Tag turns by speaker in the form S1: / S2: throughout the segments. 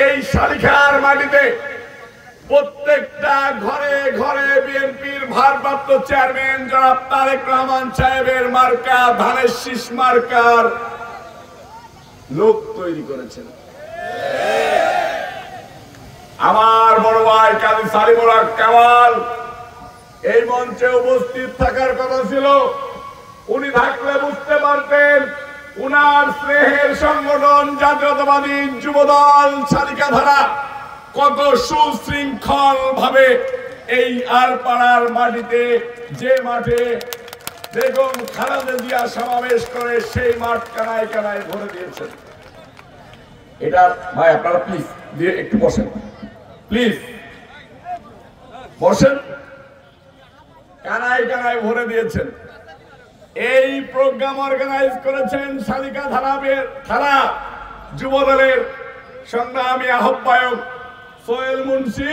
S1: এই শালিখার মাটিতে প্রত্যেকটা ঘরে ঘরে বিএনপির ভারপ্রাপ্ত চেয়ারম্যান জনাব তারেক রহমান সাহেবের মার্কা ধানের শীষ মার্কার লোক তৈরি করেছেন। আমার বড় ভাই কাজী সালিমুল হক কামাল এই মঞ্চে উপস্থিত থাকার কথা ছিল। উনি থাকলে বুঝতে পারতেন উনার স্নেহের সংগঠন জাতীয়তাবাদী যুবদল শালিকাধারা কত সুশৃঙ্খল ভাবে এই আরপাড়ার মাটিতে, যে মাঠে বেগম খালেদা জিয়া সমাবেশ করে সেই মাঠ কানায় কানায় ভরে দিয়েছেন। এটা ভাই আপনারা প্লিজ দিয়ে একটু বসেন, প্লিজ বসেন। কানায় কানায় ভরে দিয়েছেন। এই প্রোগ্রাম অর্গানাইজ করেছেন শালিকাধারা যুবদলের সংগ্রামী আহ্বায়ক সোহেল মুন্সি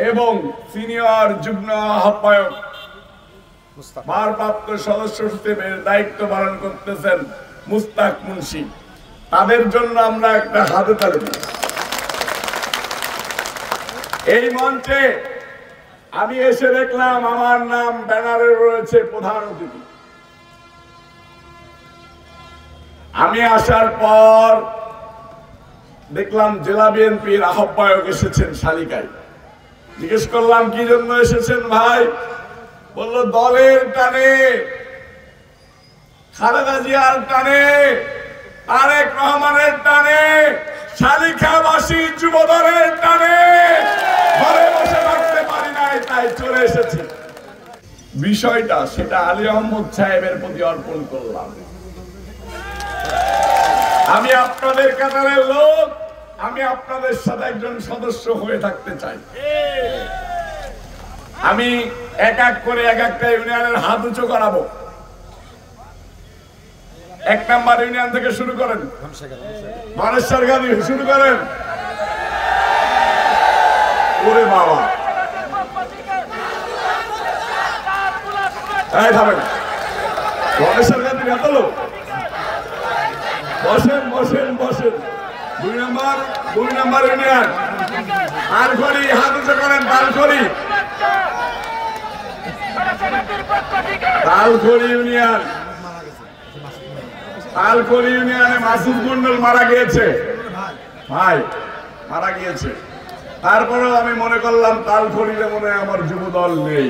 S1: এবং সিনিয়র যুগ্ম আহ্বায়ক ভারপ্রাপ্ত সদস্য হিসেবে দায়িত্ব পালন করতেছেন মুস্তাক মুন্সি। তাদের জন্য আমরা একটা হাতে তালি দিই। এই মঞ্চে আমি এসে দেখলাম আমার নাম ব্যানারে রয়েছে প্রধান অতিথি। আমি আসার পর দেখলাম জেলা বিএনপির আহ্বায়ক এসেছেন শালিকায়। জিজ্ঞেস করলাম কি জন্য এসেছেন ভাই? বলল দলের টানে, খালেদা জিয়ার টানে, তারেক রহমানের টানে, শালিখাবাসী যুবদলের টানে ঘরে বসে থাকতে পারি নাই, তাই চলে এসেছি। বিষয়টা সেটা আলী আহমদ সাহেবের প্রতি অর্পণ করলাম। আমি আপনাদের কাতারের লোক, আমি আপনাদের সাথে একজন সদস্য হয়ে থাকতে চাই। আমি এক এক করে এক একটা ইউনিয়নের হাত উঁচু করাবো। 1 নম্বর ইউনিয়ন থেকে শুরু করেন, মানেশ্বর গান্ধী শুরু করেন। ওরে বাবা, এই থামেন, মানেশ্বর গান্ধী এত লোক। বসেন বসেন বসেন। 2 নম্বর ইউনিয়ন তালখড়ি, হাত উঁচু করেন। তালখড়ি ইউনিয়ন, তালখড়ি ইউনিয়নে মাসুদ মন্ডল মারা গিয়েছে, ভাই মারা গিয়েছে। তারপরেও আমি মনে করলাম তালখড়িতে মনে হয় আমার যুবদল নেই।